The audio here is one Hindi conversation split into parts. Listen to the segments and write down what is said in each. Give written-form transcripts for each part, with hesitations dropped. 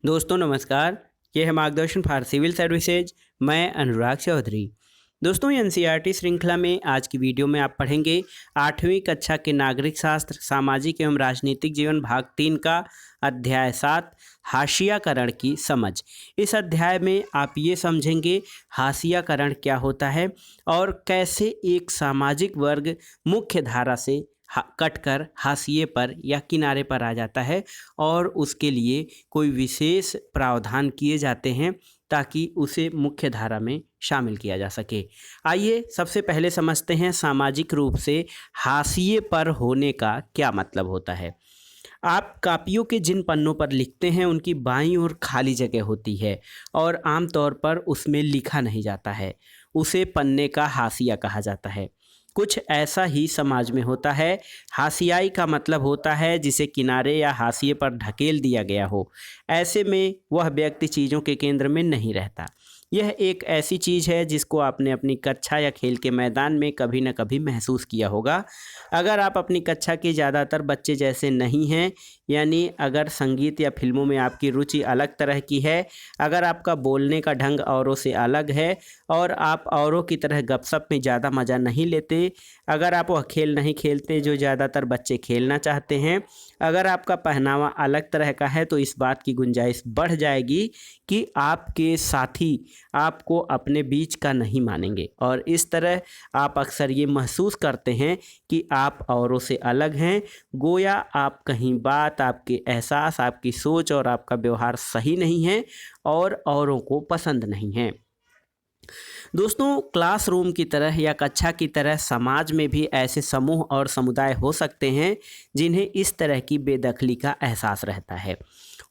दोस्तों नमस्कार। ये है मार्गदर्शन फॉर सिविल सर्विसेज। मैं अनुराग चौधरी। दोस्तों ये एनसीईआरटी श्रृंखला में आज की वीडियो में आप पढ़ेंगे 8वीं कक्षा के नागरिक शास्त्र सामाजिक एवं राजनीतिक जीवन भाग 3 का अध्याय 7 हाशियाकरण की समझ। इस अध्याय में आप ये समझेंगे हाशियाकरण क्या होता है और कैसे एक सामाजिक वर्ग मुख्य धारा से कटकर हाशिए पर या किनारे पर आ जाता है और उसके लिए कोई विशेष प्रावधान किए जाते हैं ताकि उसे मुख्य धारा में शामिल किया जा सके। आइए सबसे पहले समझते हैं सामाजिक रूप से हाशिए पर होने का क्या मतलब होता है। आप कापियों के जिन पन्नों पर लिखते हैं उनकी बाईं ओर खाली जगह होती है और आमतौर पर उसमें लिखा नहीं जाता है। उसे पन्ने का हाशिया कहा जाता है। कुछ ऐसा ही समाज में होता है। हाशियाई का मतलब होता है जिसे किनारे या हाशिए पर ढकेल दिया गया हो। ऐसे में वह व्यक्ति चीज़ों के केंद्र में नहीं रहता। यह एक ऐसी चीज़ है जिसको आपने अपनी कक्षा या खेल के मैदान में कभी न कभी महसूस किया होगा। अगर आप अपनी कक्षा के ज़्यादातर बच्चे जैसे नहीं हैं, यानी अगर संगीत या फिल्मों में आपकी रुचि अलग तरह की है, अगर आपका बोलने का ढंग औरों से अलग है और आप औरों की तरह गपशप में ज़्यादा मज़ा नहीं लेते, अगर आप वह खेल नहीं खेलते जो ज़्यादातर बच्चे खेलना चाहते हैं, अगर आपका पहनावा अलग तरह का है, तो इस बात की गुंजाइश बढ़ जाएगी कि आपके साथी आपको अपने बीच का नहीं मानेंगे और इस तरह आप अक्सर ये महसूस करते हैं कि आप औरों से अलग हैं। गोया आप कहीं बात, आपके एहसास, आपकी सोच और आपका व्यवहार सही नहीं है और औरों को पसंद नहीं है। दोस्तों क्लासरूम की तरह या कक्षा की तरह समाज में भी ऐसे समूह और समुदाय हो सकते हैं जिन्हें इस तरह की बेदखली का एहसास रहता है।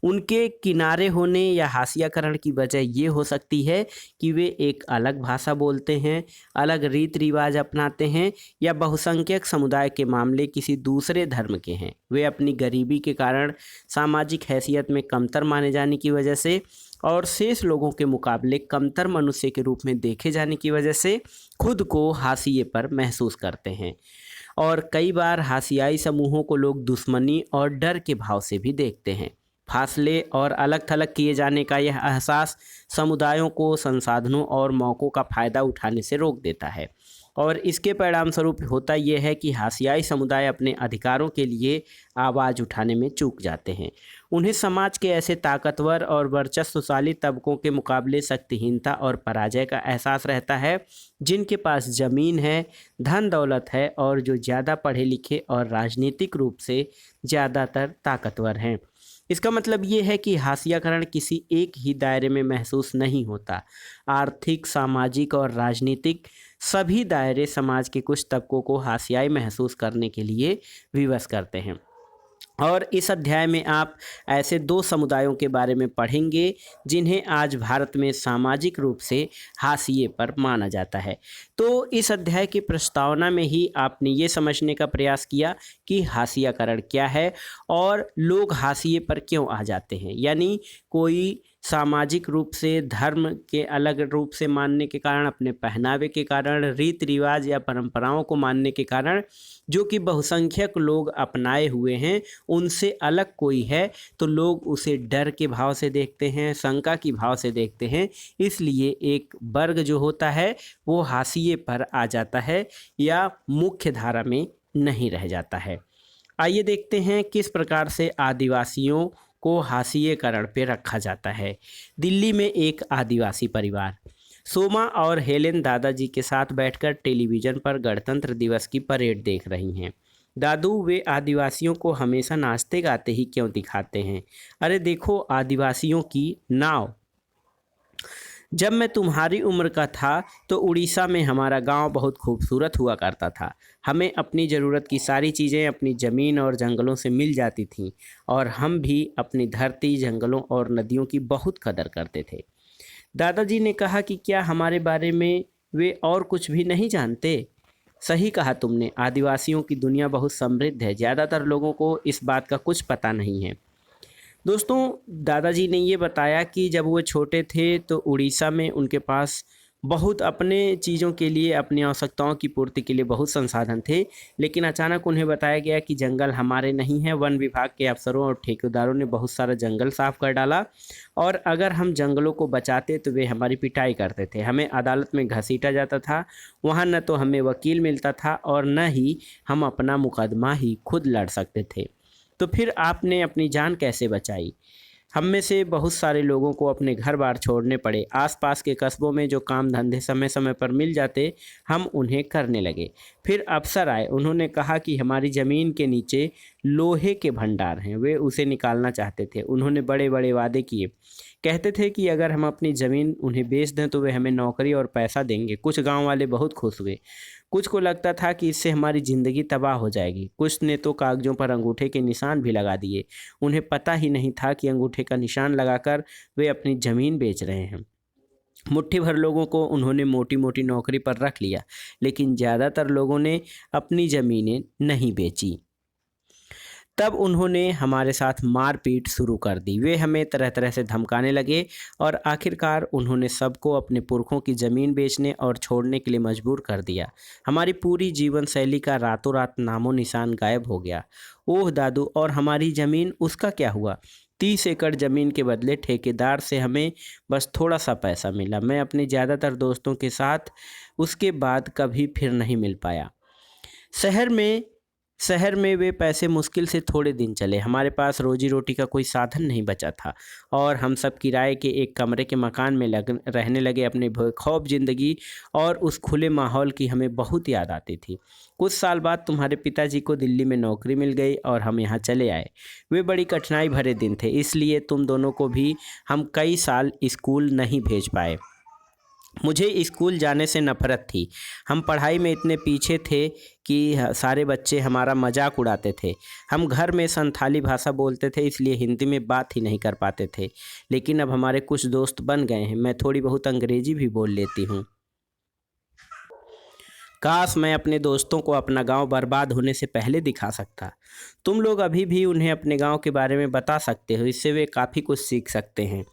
उनके किनारे होने या हाशियाकरण की वजह ये हो सकती है कि वे एक अलग भाषा बोलते हैं, अलग रीति रिवाज अपनाते हैं या बहुसंख्यक समुदाय के मामले किसी दूसरे धर्म के हैं। वे अपनी गरीबी के कारण, सामाजिक हैसियत में कमतर माने जाने की वजह से और शेष लोगों के मुकाबले कमतर मनुष्य के रूप में देखे जाने की वजह से खुद को हाशिए पर महसूस करते हैं। और कई बार हाशियाई समूहों को लोग दुश्मनी और डर के भाव से भी देखते हैं। फासले और अलग थलग किए जाने का यह एहसास समुदायों को संसाधनों और मौक़ों का फ़ायदा उठाने से रोक देता है और इसके परिणाम स्वरूप होता यह है कि हाशियाई समुदाय अपने अधिकारों के लिए आवाज़ उठाने में चूक जाते हैं। उन्हें समाज के ऐसे ताकतवर और वर्चस्वशाली तबकों के मुकाबले शक्तिहीनता और पराजय का एहसास रहता है, जिनके पास ज़मीन है, धन दौलत है और जो ज़्यादा पढ़े लिखे और राजनीतिक रूप से ज़्यादातर ताकतवर हैं। इसका मतलब ये है कि हाशियाकरण किसी एक ही दायरे में महसूस नहीं होता। आर्थिक, सामाजिक और राजनीतिक सभी दायरे समाज के कुछ तबकों को हाशियाई महसूस करने के लिए विवश करते हैं। और इस अध्याय में आप ऐसे दो समुदायों के बारे में पढ़ेंगे जिन्हें आज भारत में सामाजिक रूप से हाशिए पर माना जाता है। तो इस अध्याय की प्रस्तावना में ही आपने ये समझने का प्रयास किया कि हाशियाकरण क्या है और लोग हाशिए पर क्यों आ जाते हैं। यानी कोई सामाजिक रूप से, धर्म के अलग रूप से मानने के कारण, अपने पहनावे के कारण, रीति रिवाज या परंपराओं को मानने के कारण जो कि बहुसंख्यक लोग अपनाए हुए हैं, उनसे अलग कोई है तो लोग उसे डर के भाव से देखते हैं, शंका की भाव से देखते हैं। इसलिए एक वर्ग जो होता है वो हाशिए पर आ जाता है या मुख्य धारा में नहीं रह जाता है। आइए देखते हैं किस प्रकार से आदिवासियों को हाशिएकरण पे रखा जाता है। दिल्ली में एक आदिवासी परिवार सोमा और हेलेन दादाजी के साथ बैठकर टेलीविज़न पर गणतंत्र दिवस की परेड देख रही हैं। दादू, वे आदिवासियों को हमेशा नाचते गाते ही क्यों दिखाते हैं? अरे देखो आदिवासियों की नाव। जब मैं तुम्हारी उम्र का था तो उड़ीसा में हमारा गांव बहुत खूबसूरत हुआ करता था। हमें अपनी ज़रूरत की सारी चीज़ें अपनी ज़मीन और जंगलों से मिल जाती थीं और हम भी अपनी धरती, जंगलों और नदियों की बहुत कदर करते थे। दादाजी ने कहा कि क्या हमारे बारे में वे और कुछ भी नहीं जानते? सही कहा तुमने, आदिवासियों की दुनिया बहुत समृद्ध है। ज़्यादातर लोगों को इस बात का कुछ पता नहीं है। दोस्तों दादाजी ने ये बताया कि जब वो छोटे थे तो उड़ीसा में उनके पास बहुत अपने चीज़ों के लिए, अपनी आवश्यकताओं की पूर्ति के लिए बहुत संसाधन थे, लेकिन अचानक उन्हें बताया गया कि जंगल हमारे नहीं हैं। वन विभाग के अफसरों और ठेकेदारों ने बहुत सारा जंगल साफ कर डाला और अगर हम जंगलों को बचाते तो वे हमारी पिटाई करते थे, हमें अदालत में घसीटा जाता था। वहाँ न तो हमें वकील मिलता था और न ही हम अपना मुकदमा ही खुद लड़ सकते थे। तो फिर आपने अपनी जान कैसे बचाई? हम में से बहुत सारे लोगों को अपने घर बार छोड़ने पड़े। आसपास के कस्बों में जो काम धंधे समय समय पर मिल जाते, हम उन्हें करने लगे। फिर अफसर आए, उन्होंने कहा कि हमारी ज़मीन के नीचे लोहे के भंडार हैं, वे उसे निकालना चाहते थे। उन्होंने बड़े बड़े वादे किए, कहते थे कि अगर हम अपनी ज़मीन उन्हें बेच दें तो वे हमें नौकरी और पैसा देंगे। कुछ गांव वाले बहुत खुश हुए, कुछ को लगता था कि इससे हमारी ज़िंदगी तबाह हो जाएगी। कुछ ने तो कागज़ों पर अंगूठे के निशान भी लगा दिए। उन्हें पता ही नहीं था कि अंगूठे का निशान लगाकर वे अपनी ज़मीन बेच रहे हैं। मुट्ठी भर लोगों को उन्होंने मोटी मोटी नौकरी पर रख लिया, लेकिन ज़्यादातर लोगों ने अपनी ज़मीनें नहीं बेची। तब उन्होंने हमारे साथ मारपीट शुरू कर दी। वे हमें तरह तरह से धमकाने लगे और आखिरकार उन्होंने सबको अपने पुरखों की ज़मीन बेचने और छोड़ने के लिए मजबूर कर दिया। हमारी पूरी जीवन शैली का रातों रात नामो निशान गायब हो गया। ओह दादू, और हमारी ज़मीन, उसका क्या हुआ? 30 एकड़ ज़मीन के बदले ठेकेदार से हमें बस थोड़ा सा पैसा मिला। मैं अपने ज़्यादातर दोस्तों के साथ उसके बाद कभी फिर नहीं मिल पाया। शहर में वे पैसे मुश्किल से थोड़े दिन चले। हमारे पास रोजी रोटी का कोई साधन नहीं बचा था और हम सब किराए के एक कमरे के मकान में रहने लगे। अपने बेखौफ ज़िंदगी और उस खुले माहौल की हमें बहुत याद आती थी। कुछ साल बाद तुम्हारे पिताजी को दिल्ली में नौकरी मिल गई और हम यहाँ चले आए। वे बड़ी कठिनाई भरे दिन थे, इसलिए तुम दोनों को भी हम कई साल स्कूल नहीं भेज पाए। मुझे स्कूल जाने से नफ़रत थी। हम पढ़ाई में इतने पीछे थे कि सारे बच्चे हमारा मजाक उड़ाते थे। हम घर में संथाली भाषा बोलते थे, इसलिए हिंदी में बात ही नहीं कर पाते थे। लेकिन अब हमारे कुछ दोस्त बन गए हैं। मैं थोड़ी बहुत अंग्रेजी भी बोल लेती हूँ। काश मैं अपने दोस्तों को अपना गांव बर्बाद होने से पहले दिखा सकता। तुम लोग अभी भी उन्हें अपने गांव के बारे में बता सकते हो, इससे वे काफ़ी कुछ सीख सकते हैं।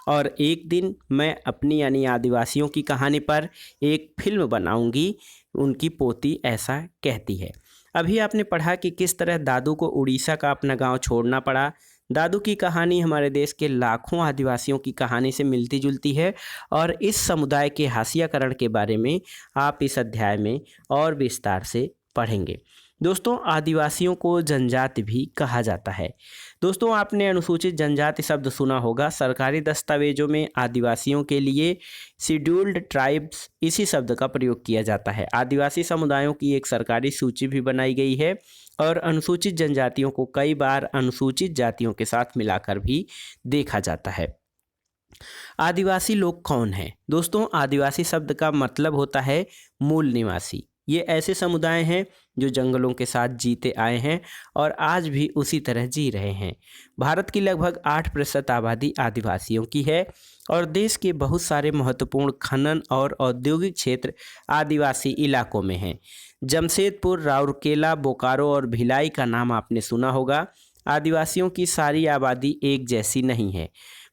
और एक दिन मैं अपनी यानी आदिवासियों की कहानी पर एक फिल्म बनाऊंगी। उनकी पोती ऐसा कहती है। अभी आपने पढ़ा कि किस तरह दादू को उड़ीसा का अपना गांव छोड़ना पड़ा। दादू की कहानी हमारे देश के लाखों आदिवासियों की कहानी से मिलती जुलती है और इस समुदाय के हाशियाकरण के बारे में आप इस अध्याय में और विस्तार से पढ़ेंगे। दोस्तों, आदिवासियों को जनजाति भी कहा जाता है। दोस्तों, आपने अनुसूचित जनजाति शब्द सुना होगा। सरकारी दस्तावेजों में आदिवासियों के लिए शेड्यूल्ड ट्राइब्स इसी शब्द का प्रयोग किया जाता है। आदिवासी समुदायों की एक सरकारी सूची भी बनाई गई है और अनुसूचित जनजातियों को कई बार अनुसूचित जातियों के साथ मिलाकर भी देखा जाता है। आदिवासी लोग कौन हैं? दोस्तों, आदिवासी शब्द का मतलब होता है मूल निवासी। ये ऐसे समुदाय हैं जो जंगलों के साथ जीते आए हैं और आज भी उसी तरह जी रहे हैं। भारत की लगभग 8% आबादी आदिवासियों की है और देश के बहुत सारे महत्वपूर्ण खनन और औद्योगिक क्षेत्र आदिवासी इलाकों में हैं। जमशेदपुर, राउरकेला, बोकारो और भिलाई का नाम आपने सुना होगा। आदिवासियों की सारी आबादी एक जैसी नहीं है।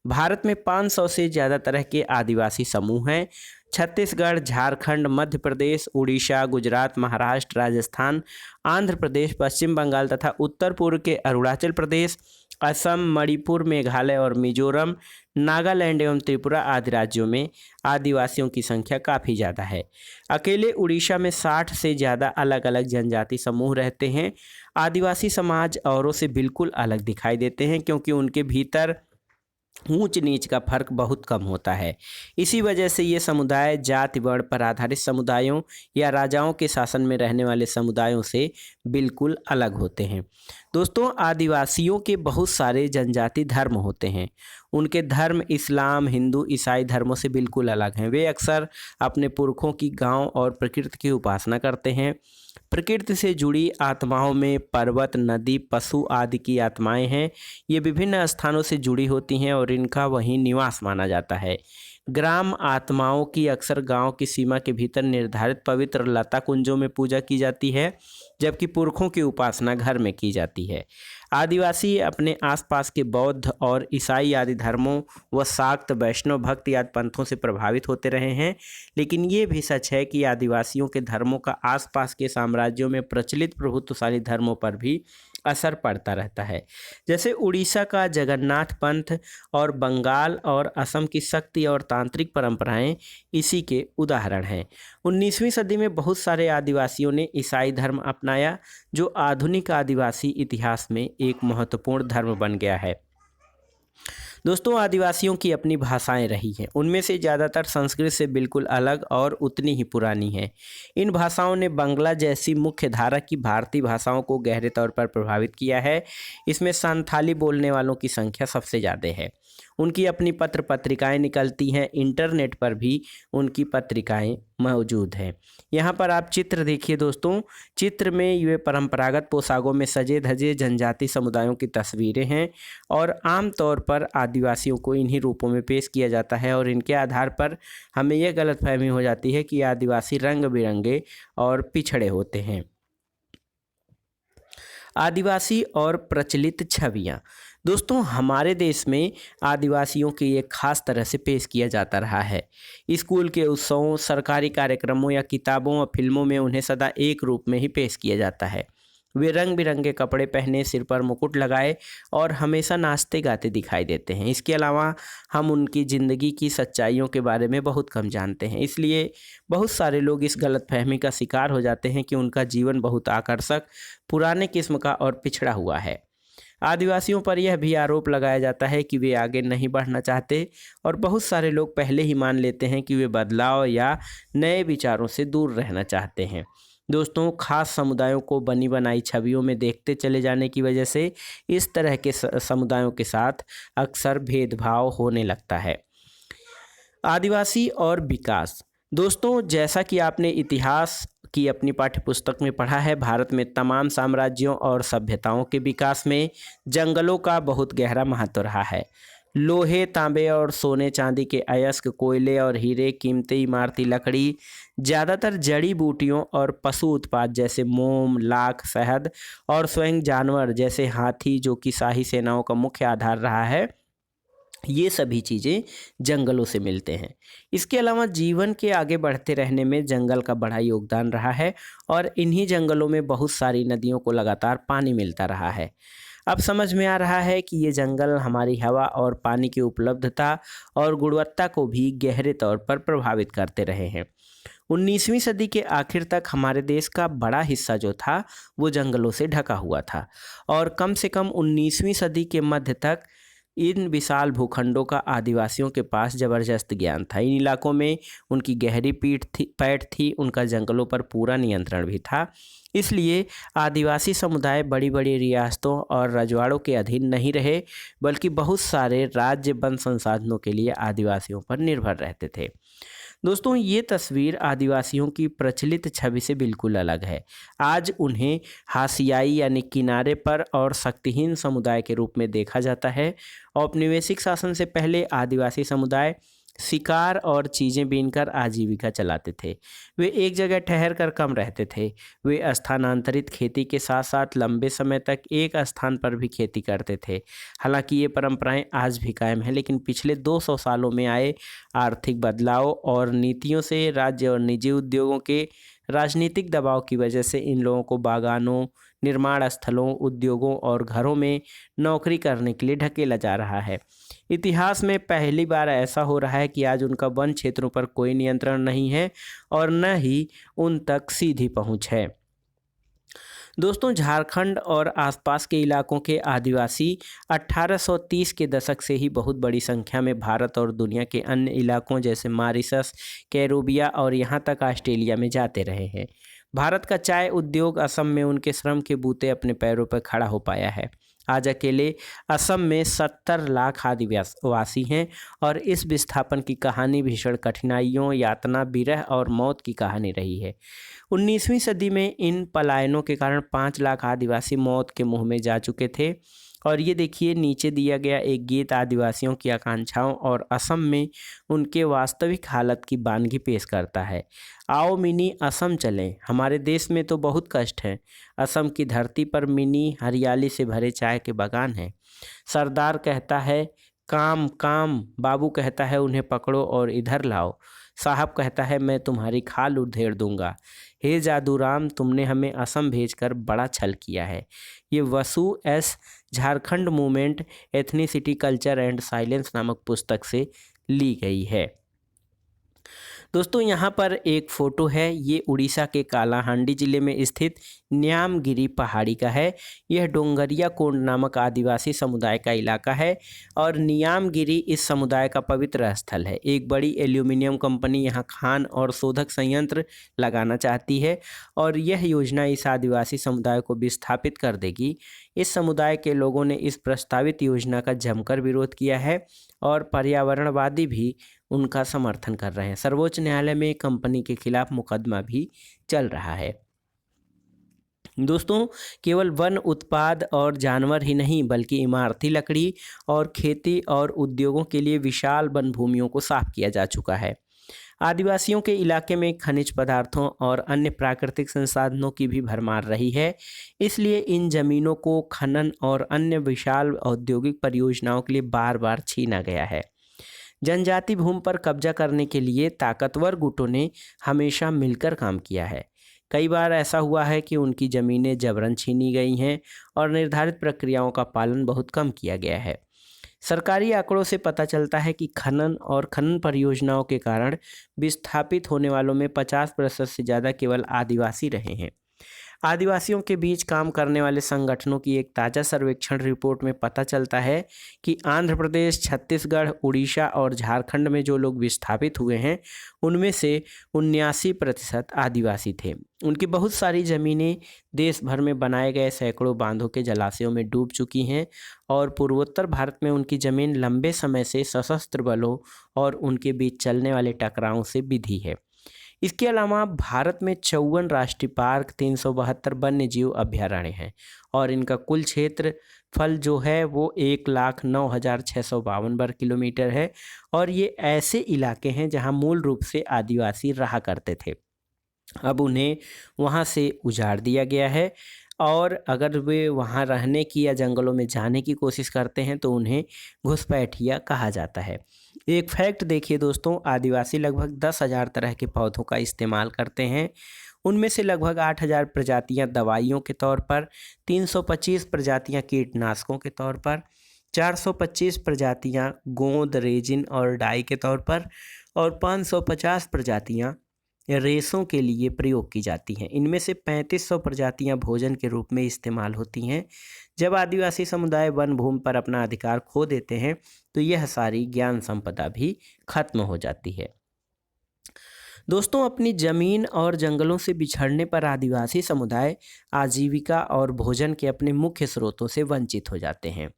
भारत में 500 से ज़्यादा तरह के आदिवासी समूह हैं। छत्तीसगढ़, झारखंड, मध्य प्रदेश, उड़ीसा, गुजरात, महाराष्ट्र, राजस्थान, आंध्र प्रदेश, पश्चिम बंगाल तथा उत्तर पूर्व के अरुणाचल प्रदेश, असम, मणिपुर, मेघालय और मिजोरम, नागालैंड एवं त्रिपुरा आदि राज्यों में आदिवासियों की संख्या काफ़ी ज़्यादा है। अकेले उड़ीसा में 60 से ज़्यादा अलग अलग जनजाति समूह रहते हैं। आदिवासी समाज औरों से बिल्कुल अलग दिखाई देते हैं क्योंकि उनके भीतर ऊंच नीच का फर्क बहुत कम होता है। इसी वजह से ये समुदाय जाति वर्ण पर आधारित समुदायों या राजाओं के शासन में रहने वाले समुदायों से बिल्कुल अलग होते हैं। दोस्तों, आदिवासियों के बहुत सारे जनजाति धर्म होते हैं। उनके धर्म इस्लाम, हिंदू, ईसाई धर्मों से बिल्कुल अलग हैं। वे अक्सर अपने पुरखों की गांव और प्रकृति की उपासना करते हैं। प्रकृति से जुड़ी आत्माओं में पर्वत, नदी, पशु आदि की आत्माएं हैं। ये विभिन्न स्थानों से जुड़ी होती हैं और इनका वहीं निवास माना जाता है। ग्राम आत्माओं की अक्सर गांव की सीमा के भीतर निर्धारित पवित्र लता कुंजों में पूजा की जाती है, जबकि पुरखों की उपासना घर में की जाती है। आदिवासी अपने आसपास के बौद्ध और ईसाई आदि धर्मों व शाक्त वैष्णव भक्त आदि पंथों से प्रभावित होते रहे हैं, लेकिन ये भी सच है कि आदिवासियों के धर्मों का आसपास के साम्राज्यों में प्रचलित प्रभुत्वशाली धर्मों पर भी असर पड़ता रहता है। जैसे उड़ीसा का जगन्नाथ पंथ और बंगाल और असम की शक्ति और तांत्रिक परंपराएं इसी के उदाहरण हैं। 19वीं सदी में बहुत सारे आदिवासियों ने ईसाई धर्म अपनाया, जो आधुनिक आदिवासी इतिहास में एक महत्वपूर्ण धर्म बन गया है। दोस्तों, आदिवासियों की अपनी भाषाएं रही हैं। उनमें से ज़्यादातर संस्कृत से बिल्कुल अलग और उतनी ही पुरानी हैं। इन भाषाओं ने बांग्ला जैसी मुख्य धारा की भारतीय भाषाओं को गहरे तौर पर प्रभावित किया है। इसमें संथाली बोलने वालों की संख्या सबसे ज़्यादा है। उनकी अपनी पत्र पत्रिकाएं निकलती हैं। इंटरनेट पर भी उनकी पत्रिकाएं मौजूद हैं। यहाँ पर आप चित्र देखिए दोस्तों। चित्र में ये परंपरागत पोशाकों में सजे धजे जनजाति समुदायों की तस्वीरें हैं और आमतौर पर आदिवासियों को इन्हीं रूपों में पेश किया जाता है और इनके आधार पर हमें यह गलतफहमी हो जाती है कि आदिवासी रंग बिरंगे और पिछड़े होते हैं। आदिवासी और प्रचलित छवियाँ। दोस्तों, हमारे देश में आदिवासियों की एक खास तरह से पेश किया जाता रहा है। स्कूल के उत्सवों, सरकारी कार्यक्रमों या किताबों और फिल्मों में उन्हें सदा एक रूप में ही पेश किया जाता है। वे रंग बिरंगे कपड़े पहने, सिर पर मुकुट लगाए और हमेशा नाचते गाते दिखाई देते हैं। इसके अलावा हम उनकी ज़िंदगी की सच्चाइयों के बारे में बहुत कम जानते हैं। इसलिए बहुत सारे लोग इस गलतफहमी का शिकार हो जाते हैं कि उनका जीवन बहुत आकर्षक, पुराने किस्म का और पिछड़ा हुआ है। आदिवासियों पर यह भी आरोप लगाया जाता है कि वे आगे नहीं बढ़ना चाहते और बहुत सारे लोग पहले ही मान लेते हैं कि वे बदलाव या नए विचारों से दूर रहना चाहते हैं। दोस्तों, खास समुदायों को बनी बनाई छवियों में देखते चले जाने की वजह से इस तरह के समुदायों के साथ अक्सर भेदभाव होने लगता है। आदिवासी और विकास। दोस्तों, जैसा कि आपने इतिहास की अपनी पाठ्यपुस्तक में पढ़ा है, भारत में तमाम साम्राज्यों और सभ्यताओं के विकास में जंगलों का बहुत गहरा महत्व रहा है। लोहे, तांबे और सोने चांदी के अयस्क, कोयले और हीरे, कीमती इमारती लकड़ी, ज़्यादातर जड़ी बूटियों और पशु उत्पाद जैसे मोम, लाख, शहद और स्वयं जानवर जैसे हाथी, जो कि शाही सेनाओं का मुख्य आधार रहा है, ये सभी चीज़ें जंगलों से मिलते हैं। इसके अलावा जीवन के आगे बढ़ते रहने में जंगल का बड़ा योगदान रहा है और इन्हीं जंगलों में बहुत सारी नदियों को लगातार पानी मिलता रहा है। अब समझ में आ रहा है कि ये जंगल हमारी हवा और पानी की उपलब्धता और गुणवत्ता को भी गहरे तौर पर प्रभावित करते रहे हैं। 19वीं सदी के आखिर तक हमारे देश का बड़ा हिस्सा जो था वो जंगलों से ढका हुआ था और कम से कम 19वीं सदी के मध्य तक इन विशाल भूखंडों का आदिवासियों के पास ज़बरदस्त ज्ञान था। इन इलाकों में उनकी गहरी पैठ थी, उनका जंगलों पर पूरा नियंत्रण भी था। इसलिए आदिवासी समुदाय बड़ी बड़ी रियासतों और रजवाड़ों के अधीन नहीं रहे, बल्कि बहुत सारे राज्य वन संसाधनों के लिए आदिवासियों पर निर्भर रहते थे। दोस्तों, ये तस्वीर आदिवासियों की प्रचलित छवि से बिल्कुल अलग है। आज उन्हें हाशियाई यानी किनारे पर और शक्तिहीन समुदाय के रूप में देखा जाता है। औपनिवेशिक शासन से पहले आदिवासी समुदाय शिकार और चीज़ें बीनकर आजीविका चलाते थे। वे एक जगह ठहर कर कम रहते थे। वे स्थानांतरित खेती के साथ साथ लंबे समय तक एक स्थान पर भी खेती करते थे। हालांकि ये परंपराएं आज भी कायम हैं, लेकिन पिछले 200 सालों में आए आर्थिक बदलाव और नीतियों से, राज्य और निजी उद्योगों के राजनीतिक दबाव की वजह से इन लोगों को बागानों, निर्माण स्थलों, उद्योगों और घरों में नौकरी करने के लिए ढकेला जा रहा है। इतिहास में पहली बार ऐसा हो रहा है कि आज उनका वन क्षेत्रों पर कोई नियंत्रण नहीं है और न ही उन तक सीधी पहुंच है। दोस्तों, झारखंड और आसपास के इलाकों के आदिवासी 1830 के दशक से ही बहुत बड़ी संख्या में भारत और दुनिया के अन्य इलाकों जैसे मॉरिशस, कैरिबिया और यहाँ तक ऑस्ट्रेलिया में जाते रहे हैं। भारत का चाय उद्योग असम में उनके श्रम के बूते अपने पैरों पर खड़ा हो पाया है। आज अकेले असम में 70 लाख आदिवासी हैं और इस विस्थापन की कहानी भीषण कठिनाइयों, यातना, विरह और मौत की कहानी रही है। 19वीं सदी में इन पलायनों के कारण 5 लाख आदिवासी मौत के मुंह में जा चुके थे और ये देखिए नीचे दिया गया एक गीत आदिवासियों की आकांक्षाओं और असम में उनके वास्तविक हालत की बानगी पेश करता है। आओ मिनी असम चलें, हमारे देश में तो बहुत कष्ट है। असम की धरती पर मिनी हरियाली से भरे चाय के बागान हैं। सरदार कहता है काम काम, बाबू कहता है उन्हें पकड़ो और इधर लाओ, साहब कहता है मैं तुम्हारी खाल उधेड़ दूंगा। हे जादूराम, तुमने हमें असम भेजकर बड़ा छल किया है। ये Vasu S Jharkhand movement ethnicity culture and silence नामक पुस्तक से ली गई है। दोस्तों यहाँ पर एक फ़ोटो है, ये उड़ीसा के कालाहांडी ज़िले में स्थित न्यामगिरी पहाड़ी का है। यह डोंगरिया कोंड नामक आदिवासी समुदाय का इलाका है और न्यामगिरी इस समुदाय का पवित्र स्थल है। एक बड़ी एल्यूमिनियम कंपनी यहाँ खान और शोधक संयंत्र लगाना चाहती है और यह योजना इस आदिवासी समुदाय को विस्थापित कर देगी। इस समुदाय के लोगों ने इस प्रस्तावित योजना का जमकर विरोध किया है और पर्यावरणवादी भी उनका समर्थन कर रहे हैं। सर्वोच्च न्यायालय में कंपनी के खिलाफ मुकदमा भी चल रहा है। दोस्तों केवल वन उत्पाद और जानवर ही नहीं बल्कि इमारती लकड़ी और खेती और उद्योगों के लिए विशाल वन भूमियों को साफ किया जा चुका है। आदिवासियों के इलाके में खनिज पदार्थों और अन्य प्राकृतिक संसाधनों की भी भरमार रही है, इसलिए इन जमीनों को खनन और अन्य विशाल औद्योगिक परियोजनाओं के लिए बार बार छीना गया है। जनजाति भूमि पर कब्जा करने के लिए ताकतवर गुटों ने हमेशा मिलकर काम किया है। कई बार ऐसा हुआ है कि उनकी ज़मीनें जबरन छीनी गई हैं और निर्धारित प्रक्रियाओं का पालन बहुत कम किया गया है। सरकारी आंकड़ों से पता चलता है कि खनन परियोजनाओं के कारण विस्थापित होने वालों में 50% से ज़्यादा केवल आदिवासी रहे हैं। आदिवासियों के बीच काम करने वाले संगठनों की एक ताज़ा सर्वेक्षण रिपोर्ट में पता चलता है कि आंध्र प्रदेश, छत्तीसगढ़, उड़ीसा और झारखंड में जो लोग विस्थापित हुए हैं उनमें से 79% आदिवासी थे। उनकी बहुत सारी ज़मीनें देश भर में बनाए गए सैकड़ों बांधों के जलाशयों में डूब चुकी हैं और पूर्वोत्तर भारत में उनकी ज़मीन लंबे समय से सशस्त्र बलों और उनके बीच चलने वाले टकरावों से बिधी है। इसके अलावा भारत में 54 राष्ट्रीय पार्क, 372 वन्य जीव अभ्यारण्य हैं और इनका कुल क्षेत्रफल जो है वो 1,09,652 वर्ग किलोमीटर है और ये ऐसे इलाके हैं जहां मूल रूप से आदिवासी रहा करते थे। अब उन्हें वहां से उजाड़ दिया गया है और अगर वे वहां रहने की या जंगलों में जाने की कोशिश करते हैं तो उन्हें घुसपैठिया कहा जाता है। एक फैक्ट देखिए दोस्तों, आदिवासी लगभग 10,000 तरह के पौधों का इस्तेमाल करते हैं। उनमें से लगभग 8,000 प्रजातियां दवाइयों के तौर पर, 325 प्रजातियां कीटनाशकों के तौर पर, 425 प्रजातियां गोंद, रेजिन और डाई के तौर पर और 550 प्रजातियां रेशों के लिए प्रयोग की जाती हैं। इनमें से 3500 प्रजातियां भोजन के रूप में इस्तेमाल होती हैं। जब आदिवासी समुदाय वन भूमि पर अपना अधिकार खो देते हैं तो यह सारी ज्ञान संपदा भी खत्म हो जाती है। दोस्तों अपनी ज़मीन और जंगलों से बिछड़ने पर आदिवासी समुदाय आजीविका और भोजन के अपने मुख्य स्रोतों से वंचित हो जाते हैं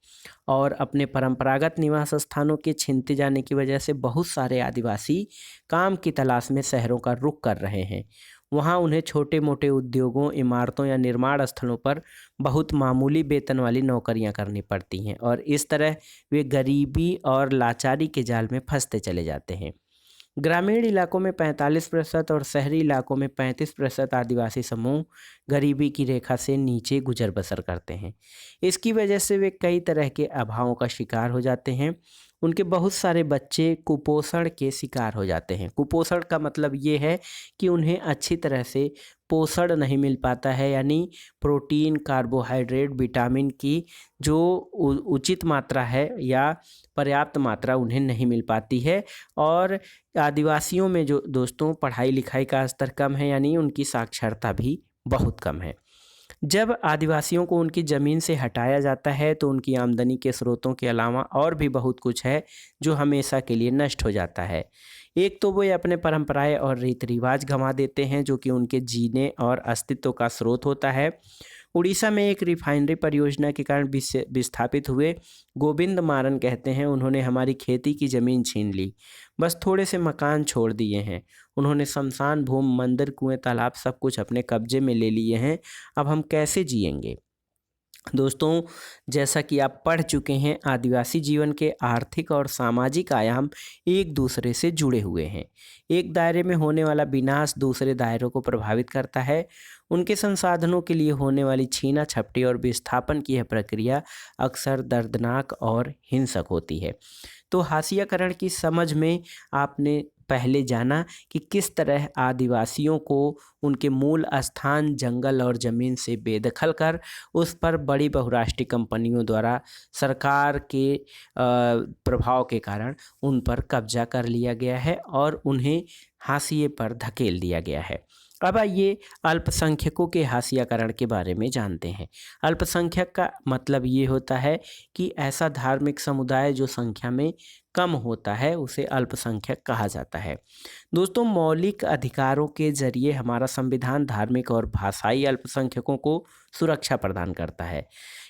और अपने परंपरागत निवास स्थानों के छीनते जाने की वजह से बहुत सारे आदिवासी काम की तलाश में शहरों का रुख कर रहे हैं। वहाँ उन्हें छोटे मोटे उद्योगों, इमारतों या निर्माण स्थलों पर बहुत मामूली वेतन वाली नौकरियां करनी पड़ती हैं और इस तरह वे गरीबी और लाचारी के जाल में फंसते चले जाते हैं। ग्रामीण इलाकों में 45% और शहरी इलाकों में 35% आदिवासी समूह गरीबी की रेखा से नीचे गुजर बसर करते हैं। इसकी वजह से वे कई तरह के अभावों का शिकार हो जाते हैं। उनके बहुत सारे बच्चे कुपोषण के शिकार हो जाते हैं। कुपोषण का मतलब ये है कि उन्हें अच्छी तरह से पोषण नहीं मिल पाता है, यानी प्रोटीन, कार्बोहाइड्रेट, विटामिन की जो उचित मात्रा है या पर्याप्त मात्रा उन्हें नहीं मिल पाती है। और आदिवासियों में जो दोस्तों पढ़ाई लिखाई का स्तर कम है, यानी उनकी साक्षरता भी बहुत कम है। जब आदिवासियों को उनकी ज़मीन से हटाया जाता है तो उनकी आमदनी के स्रोतों के अलावा और भी बहुत कुछ है जो हमेशा के लिए नष्ट हो जाता है। एक तो वो अपने परंपराएं और रीति रिवाज गंवा देते हैं जो कि उनके जीने और अस्तित्व का स्रोत होता है। उड़ीसा में एक रिफाइनरी परियोजना के कारण विस्थापित हुए गोविंद मारन कहते हैं, उन्होंने हमारी खेती की ज़मीन छीन ली, बस थोड़े से मकान छोड़ दिए हैं। उन्होंने शमशान भूमि, मंदिर, कुएं, तालाब सब कुछ अपने कब्जे में ले लिए हैं। अब हम कैसे जिएंगे। दोस्तों, जैसा कि आप पढ़ चुके हैं, आदिवासी जीवन के आर्थिक और सामाजिक आयाम एक दूसरे से जुड़े हुए हैं। एक दायरे में होने वाला विनाश दूसरे दायरों को प्रभावित करता है। उनके संसाधनों के लिए होने वाली छीना झपटी और विस्थापन की यह प्रक्रिया अक्सर दर्दनाक और हिंसक होती है। तो हाशियाकरण की समझ में आपने पहले जाना कि किस तरह आदिवासियों को उनके मूल स्थान जंगल और ज़मीन से बेदखल कर उस पर बड़ी बहुराष्ट्रीय कंपनियों द्वारा सरकार के प्रभाव के कारण उन पर कब्जा कर लिया गया है और उन्हें हाशिए पर धकेल दिया गया है। अब आइए अल्पसंख्यकों के हाशियाकरण के बारे में जानते हैं। अल्पसंख्यक का मतलब ये होता है कि ऐसा धार्मिक समुदाय जो संख्या में कम होता है उसे अल्पसंख्यक कहा जाता है। दोस्तों, मौलिक अधिकारों के जरिए हमारा संविधान धार्मिक और भाषाई अल्पसंख्यकों को सुरक्षा प्रदान करता है।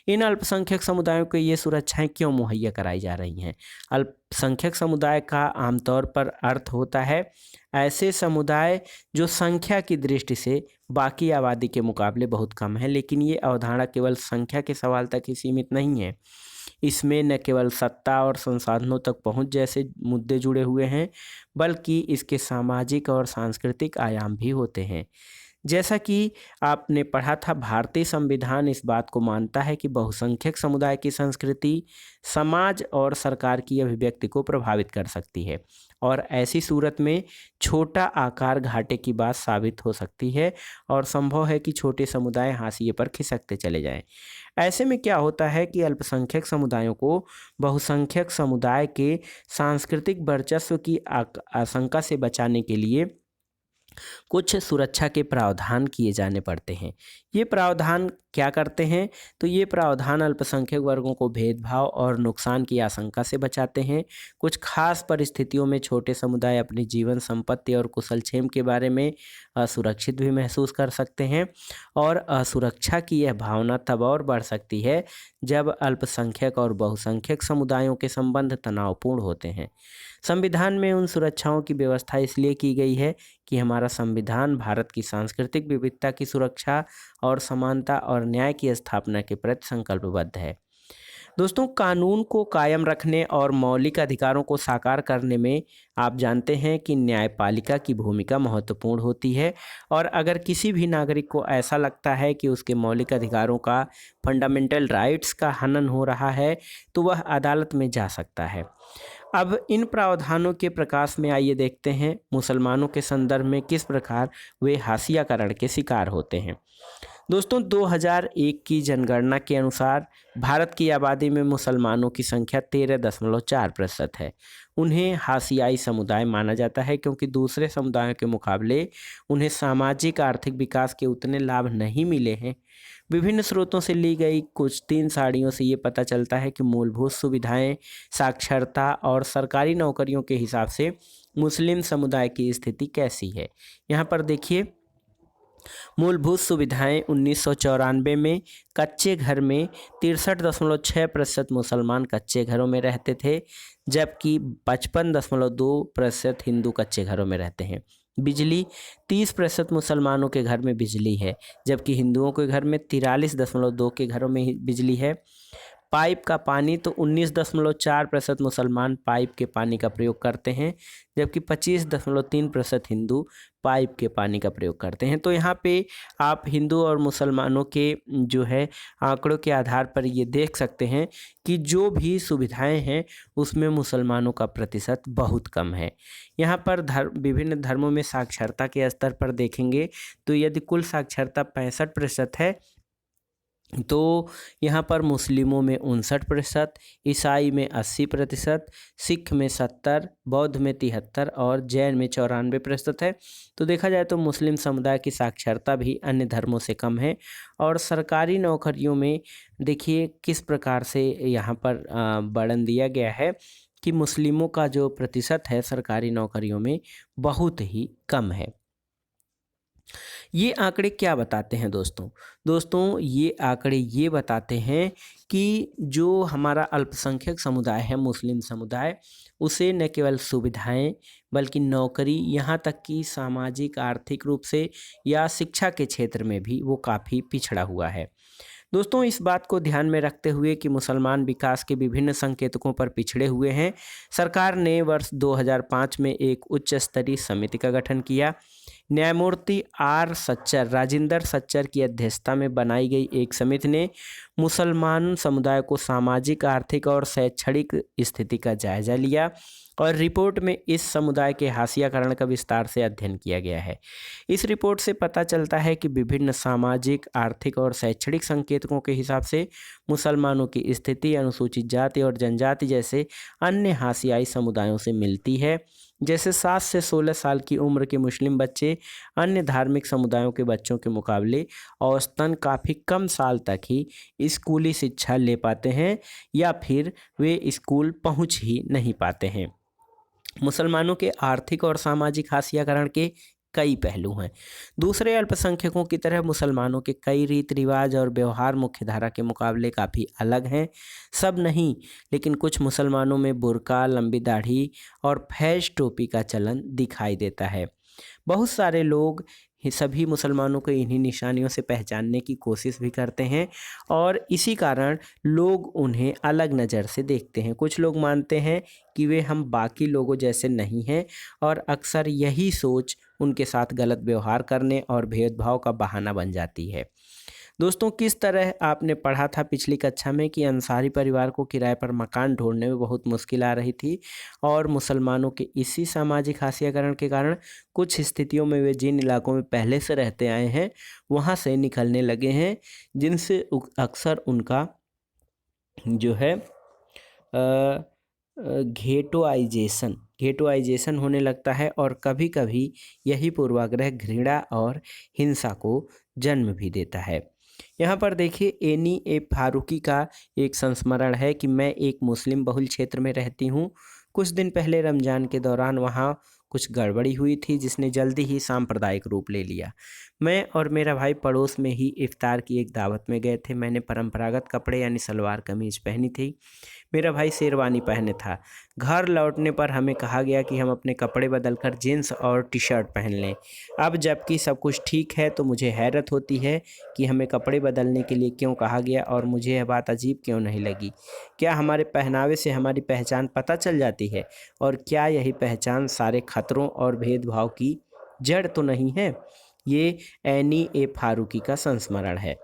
इन अल्पसंख्यक समुदायों को ये सुरक्षाएं क्यों मुहैया कराई जा रही हैं? अल्पसंख्यक समुदाय का आमतौर पर अर्थ होता है ऐसे समुदाय जो संख्या की दृष्टि से बाकी आबादी के मुकाबले बहुत कम है, लेकिन ये अवधारणा केवल संख्या के सवाल तक ही सीमित नहीं है। इसमें न केवल सत्ता और संसाधनों तक पहुंच जैसे मुद्दे जुड़े हुए हैं, बल्कि इसके सामाजिक और सांस्कृतिक आयाम भी होते हैं। जैसा कि आपने पढ़ा था, भारतीय संविधान इस बात को मानता है कि बहुसंख्यक समुदाय की संस्कृति समाज और सरकार की अभिव्यक्ति को प्रभावित कर सकती है और ऐसी सूरत में छोटा आकार घाटे की बात साबित हो सकती है और संभव है कि छोटे समुदाय हाशिए पर खिसकते चले जाएं। ऐसे में क्या होता है कि अल्पसंख्यक समुदायों को बहुसंख्यक समुदाय के सांस्कृतिक वर्चस्व की आशंका से बचाने के लिए कुछ सुरक्षा के प्रावधान किए जाने पड़ते हैं। ये प्रावधान क्या करते हैं? तो ये प्रावधान अल्पसंख्यक वर्गों को भेदभाव और नुकसान की आशंका से बचाते हैं। कुछ खास परिस्थितियों में छोटे समुदाय अपनी जीवन संपत्ति और कुशलक्षेम के बारे में असुरक्षित भी महसूस कर सकते हैं और असुरक्षा की यह भावना तब और बढ़ सकती है जब अल्पसंख्यक और बहुसंख्यक समुदायों के संबंध तनावपूर्ण होते हैं। संविधान में उन सुरक्षाओं की व्यवस्था इसलिए की गई है कि हमारा संविधान भारत की सांस्कृतिक विविधता की सुरक्षा और समानता और न्याय की स्थापना के प्रति संकल्पबद्ध है। दोस्तों, कानून को कायम रखने और मौलिक अधिकारों को साकार करने में आप जानते हैं कि न्यायपालिका की भूमिका महत्वपूर्ण होती है और अगर किसी भी नागरिक को ऐसा लगता है कि उसके मौलिक अधिकारों का फंडामेंटल राइट्स का हनन हो रहा है तो वह अदालत में जा सकता है। अब इन प्रावधानों के प्रकाश में आइए देखते हैं मुसलमानों के संदर्भ में किस प्रकार वे हाशियाकरण के शिकार होते हैं। दोस्तों, 2001 की जनगणना के अनुसार भारत की आबादी में मुसलमानों की संख्या 13.4% है। उन्हें हाशियाई समुदाय माना जाता है क्योंकि दूसरे समुदायों के मुकाबले उन्हें सामाजिक आर्थिक विकास के उतने लाभ नहीं मिले हैं। विभिन्न स्रोतों से ली गई कुछ 3 साड़ियों से ये पता चलता है कि मूलभूत सुविधाएं, साक्षरता और सरकारी नौकरियों के हिसाब से मुस्लिम समुदाय की स्थिति कैसी है। यहाँ पर देखिए, मूलभूत सुविधाएं 1994 में कच्चे घर में 63.6% मुसलमान कच्चे घरों में रहते थे, जबकि 55.2% हिंदू कच्चे घरों में रहते हैं। बिजली 30% मुसलमानों के घर में बिजली है, जबकि हिंदुओं के घर में 43.2 के घरों में बिजली है। पाइप का पानी तो 19.4% मुसलमान पाइप के पानी का प्रयोग करते हैं, जबकि 25.3% हिंदू पाइप के पानी का प्रयोग करते हैं। तो यहाँ पे आप हिंदू और मुसलमानों के जो है आंकड़ों के आधार पर ये देख सकते हैं कि जो भी सुविधाएं हैं उसमें मुसलमानों का प्रतिशत बहुत कम है। यहाँ पर विभिन्न धर्मों में साक्षरता के स्तर पर देखेंगे तो यदि कुल साक्षरता 65% है तो यहाँ पर मुस्लिमों में 59%, ईसाई में 80%, सिख में 70%, बौद्ध में 73% और जैन में 94% है। तो देखा जाए तो मुस्लिम समुदाय की साक्षरता भी अन्य धर्मों से कम है। और सरकारी नौकरियों में देखिए किस प्रकार से यहाँ पर वर्णन दिया गया है कि मुस्लिमों का जो प्रतिशत है सरकारी नौकरियों में बहुत ही कम है। ये आंकड़े क्या बताते हैं दोस्तों ये आंकड़े ये बताते हैं कि जो हमारा अल्पसंख्यक समुदाय है मुस्लिम समुदाय, उसे न केवल सुविधाएं बल्कि नौकरी, यहाँ तक कि सामाजिक आर्थिक रूप से या शिक्षा के क्षेत्र में भी वो काफ़ी पिछड़ा हुआ है। दोस्तों, इस बात को ध्यान में रखते हुए कि मुसलमान विकास के विभिन्न संकेतकों पर पिछड़े हुए हैं, सरकार ने वर्ष 2005 में एक उच्च स्तरीय समिति का गठन किया। न्यायमूर्ति आर सच्चर, राजेंद्र सच्चर की अध्यक्षता में बनाई गई एक समिति ने मुसलमान समुदाय को सामाजिक, आर्थिक और शैक्षणिक स्थिति का जायजा लिया और रिपोर्ट में इस समुदाय के हाशियाकरण का विस्तार से अध्ययन किया गया है। इस रिपोर्ट से पता चलता है कि विभिन्न सामाजिक, आर्थिक और शैक्षणिक संकेतकों के हिसाब से मुसलमानों की स्थिति अनुसूचित जाति और जनजाति जैसे अन्य हाशियाई समुदायों से मिलती है। जैसे 7 से 16 साल की उम्र के मुस्लिम बच्चे अन्य धार्मिक समुदायों के बच्चों के मुकाबले औसतन काफ़ी कम साल तक ही स्कूली शिक्षा ले पाते हैं या फिर वे स्कूल पहुंच ही नहीं पाते हैं। मुसलमानों के आर्थिक और सामाजिक हाशियाकरण के कई पहलू हैं। दूसरे अल्पसंख्यकों की तरह मुसलमानों के कई रीति रिवाज और व्यवहार मुख्यधारा के मुकाबले काफ़ी अलग हैं। सब नहीं, लेकिन कुछ मुसलमानों में बुर्का, लंबी दाढ़ी और फैज टोपी का चलन दिखाई देता है। बहुत सारे लोग सभी मुसलमानों को इन्हीं निशानियों से पहचानने की कोशिश भी करते हैं और इसी कारण लोग उन्हें अलग नज़र से देखते हैं। कुछ लोग मानते हैं कि वे हम बाकी लोगों जैसे नहीं हैं और अक्सर यही सोच उनके साथ गलत व्यवहार करने और भेदभाव का बहाना बन जाती है। दोस्तों, किस तरह आपने पढ़ा था पिछली कक्षा में कि अंसारी परिवार को किराए पर मकान ढूंढने में बहुत मुश्किल आ रही थी और मुसलमानों के इसी सामाजिक हाशियाकरण के कारण कुछ स्थितियों में वे जिन इलाकों में पहले से रहते आए हैं वहाँ से निकलने लगे हैं, जिनसे अक्सर उनका जो है घेटोआइजेशन होने लगता है और कभी कभी यही पूर्वाग्रह घृणा और हिंसा को जन्म भी देता है। यहाँ पर देखिए, एनी ए फारूकी का एक संस्मरण है कि मैं एक मुस्लिम बहुल क्षेत्र में रहती हूँ। कुछ दिन पहले रमज़ान के दौरान वहाँ कुछ गड़बड़ी हुई थी जिसने जल्दी ही सांप्रदायिक रूप ले लिया। मैं और मेरा भाई पड़ोस में ही इफ्तार की एक दावत में गए थे। मैंने परंपरागत कपड़े यानी सलवार कमीज पहनी थी, मेरा भाई शेरवानी पहने था। घर लौटने पर हमें कहा गया कि हम अपने कपड़े बदलकर जीन्स और टी शर्ट पहन लें। अब जबकि सब कुछ ठीक है तो मुझे हैरत होती है कि हमें कपड़े बदलने के लिए क्यों कहा गया और मुझे यह बात अजीब क्यों नहीं लगी। क्या हमारे पहनावे से हमारी पहचान पता चल जाती है और क्या यही पहचान सारे खतरों और भेदभाव की जड़ तो नहीं है? ये एनी ए फारूकी का संस्मरण है।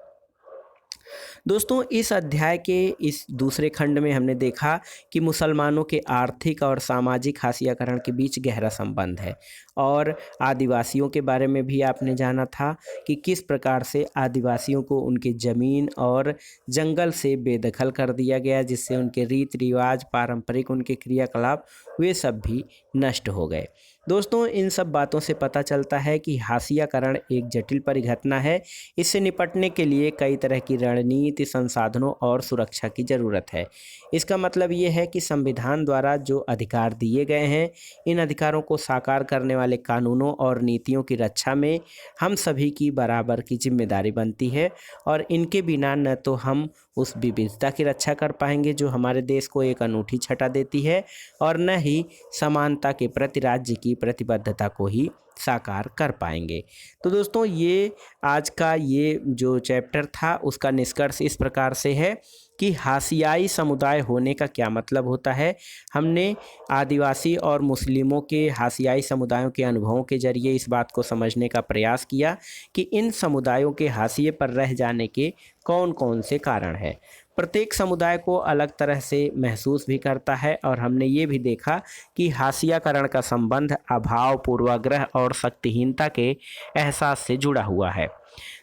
दोस्तों, इस अध्याय के इस दूसरे खंड में हमने देखा कि मुसलमानों के आर्थिक और सामाजिक हाशियाकरण के बीच गहरा संबंध है और आदिवासियों के बारे में भी आपने जाना था कि किस प्रकार से आदिवासियों को उनके ज़मीन और जंगल से बेदखल कर दिया गया, जिससे उनके रीति रिवाज, पारंपरिक उनके क्रियाकलाप वे सब भी नष्ट हो गए। दोस्तों, इन सब बातों से पता चलता है कि हाशियाकरण एक जटिल परिघटना है। इससे निपटने के लिए कई तरह की रणनीति, संसाधनों और सुरक्षा की ज़रूरत है। इसका मतलब ये है कि संविधान द्वारा जो अधिकार दिए गए हैं, इन अधिकारों को साकार करने वाले कानूनों और नीतियों की रक्षा में हम सभी की बराबर की जिम्मेदारी बनती है और इनके बिना न तो हम उस विविधता की रक्षा कर पाएंगे जो हमारे देश को एक अनूठी छटा देती है और न ही समानता के प्रति राज्य की प्रतिबद्धता को ही साकार कर पाएंगे। तो दोस्तों, ये आज का ये जो चैप्टर था उसका निष्कर्ष इस प्रकार से है कि हाशियाई समुदाय होने का क्या मतलब होता है। हमने आदिवासी और मुस्लिमों के हाशियाई समुदायों के अनुभवों के जरिए इस बात को समझने का प्रयास किया कि इन समुदायों के हाशिए पर रह जाने के कौन कौन से कारण हैं। प्रत्येक समुदाय को अलग तरह से महसूस भी करता है और हमने ये भी देखा कि हाशियाकरण का संबंध अभाव, पूर्वाग्रह और शक्तिहीनता के एहसास से जुड़ा हुआ है।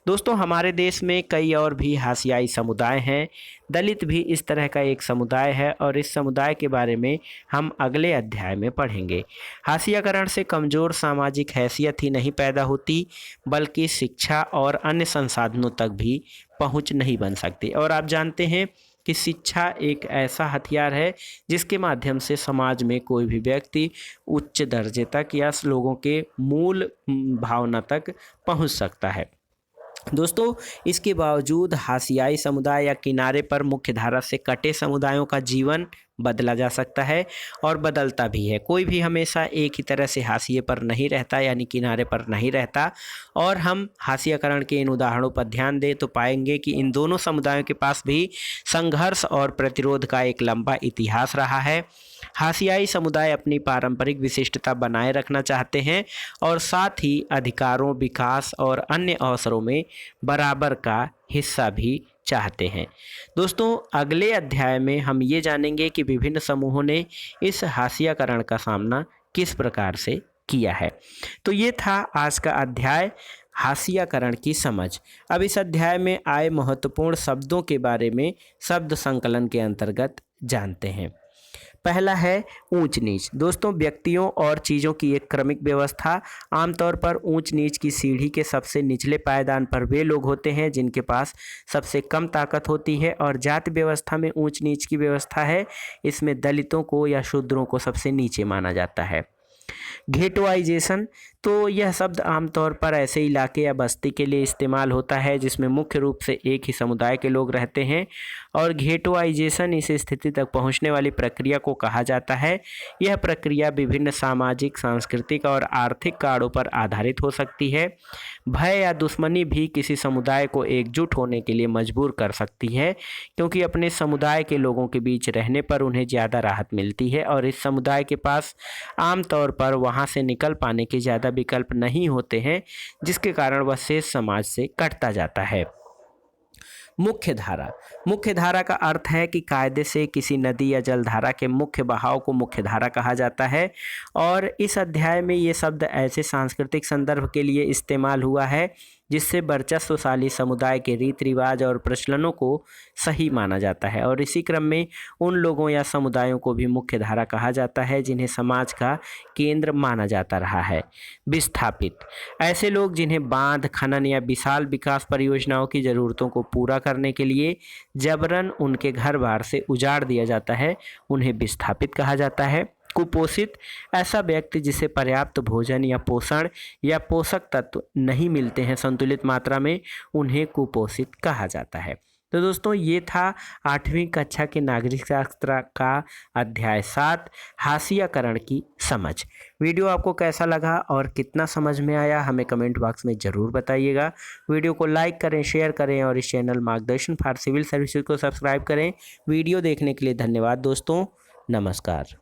दोस्तों, हमारे देश में कई और भी हाशियाई समुदाय हैं। दलित भी इस तरह का एक समुदाय है और इस समुदाय के बारे में हम अगले अध्याय में पढ़ेंगे। हाशियाकरण से कमज़ोर सामाजिक हैसियत ही नहीं पैदा होती, बल्कि शिक्षा और अन्य संसाधनों तक भी पहुंच नहीं बन सकती। और आप जानते हैं कि शिक्षा एक ऐसा हथियार है जिसके माध्यम से समाज में कोई भी व्यक्ति उच्च दर्जे तक या लोगों के मूल भावना तक पहुंच सकता है। दोस्तों, इसके बावजूद हाशियाई समुदाय या किनारे पर मुख्य धारा से कटे समुदायों का जीवन बदला जा सकता है और बदलता भी है। कोई भी हमेशा एक ही तरह से हाशिए पर नहीं रहता, यानी किनारे पर नहीं रहता। और हम हाशियाकरण के इन उदाहरणों पर ध्यान दें तो पाएंगे कि इन दोनों समुदायों के पास भी संघर्ष और प्रतिरोध का एक लंबा इतिहास रहा है। हाशियाई समुदाय अपनी पारंपरिक विशिष्टता बनाए रखना चाहते हैं और साथ ही अधिकारों, विकास और अन्य अवसरों में बराबर का हिस्सा भी चाहते हैं। दोस्तों, अगले अध्याय में हम ये जानेंगे कि विभिन्न समूहों ने इस हाशियाकरण का सामना किस प्रकार से किया है। तो ये था आज का अध्याय, हाशियाकरण की समझ। अब इस अध्याय में आए महत्वपूर्ण शब्दों के बारे में शब्द संकलन के अंतर्गत जानते हैं। पहला है ऊंच नीच। दोस्तों, व्यक्तियों और चीज़ों की एक क्रमिक व्यवस्था। आमतौर पर ऊंच नीच की सीढ़ी के सबसे निचले पायदान पर वे लोग होते हैं जिनके पास सबसे कम ताकत होती है। और जाति व्यवस्था में ऊंच नीच की व्यवस्था है, इसमें दलितों को या शूद्रों को सबसे नीचे माना जाता है। घेटोआइजेशन, तो यह शब्द आमतौर पर ऐसे इलाके या बस्ती के लिए इस्तेमाल होता है जिसमें मुख्य रूप से एक ही समुदाय के लोग रहते हैं। और घेटोआइजेशन इस स्थिति तक पहुंचने वाली प्रक्रिया को कहा जाता है। यह प्रक्रिया विभिन्न सामाजिक, सांस्कृतिक और आर्थिक कारणों पर आधारित हो सकती है। भय या दुश्मनी भी किसी समुदाय को एकजुट होने के लिए मजबूर कर सकती है, क्योंकि अपने समुदाय के लोगों के बीच रहने पर उन्हें ज़्यादा राहत मिलती है और इस समुदाय के पास आमतौर पर वहाँ से निकल पाने के ज़्यादा विकल्प नहीं होते हैं, जिसके कारण वह शेष समाज से कटता जाता है। मुख्य धारा, मुख्य धारा का अर्थ है कि कायदे से किसी नदी या जलधारा के मुख्य बहाव को मुख्य धारा कहा जाता है। और इस अध्याय में ये शब्द ऐसे सांस्कृतिक संदर्भ के लिए इस्तेमाल हुआ है जिससे वर्चस्वशाली समुदाय के रीति रिवाज और प्रचलनों को सही माना जाता है। और इसी क्रम में उन लोगों या समुदायों को भी मुख्य धारा कहा जाता है जिन्हें समाज का केंद्र माना जाता रहा है। विस्थापित, ऐसे लोग जिन्हें बांध, खनन या विशाल विकास परियोजनाओं की ज़रूरतों को पूरा करने के लिए जबरन उनके घर बार से उजाड़ दिया जाता है, उन्हें विस्थापित कहा जाता है। कुपोषित, ऐसा व्यक्ति जिसे पर्याप्त भोजन या पोषण या पोषक तत्व नहीं मिलते हैं संतुलित मात्रा में, उन्हें कुपोषित कहा जाता है। तो दोस्तों, ये था 8वीं कक्षा के नागरिक शास्त्र का अध्याय 7, हाशियाकरण की समझ। वीडियो आपको कैसा लगा और कितना समझ में आया, हमें कमेंट बॉक्स में ज़रूर बताइएगा। वीडियो को लाइक करें, शेयर करें और इस चैनल मार्गदर्शन फॉर सिविल सर्विसेज को सब्सक्राइब करें। वीडियो देखने के लिए धन्यवाद दोस्तों, नमस्कार।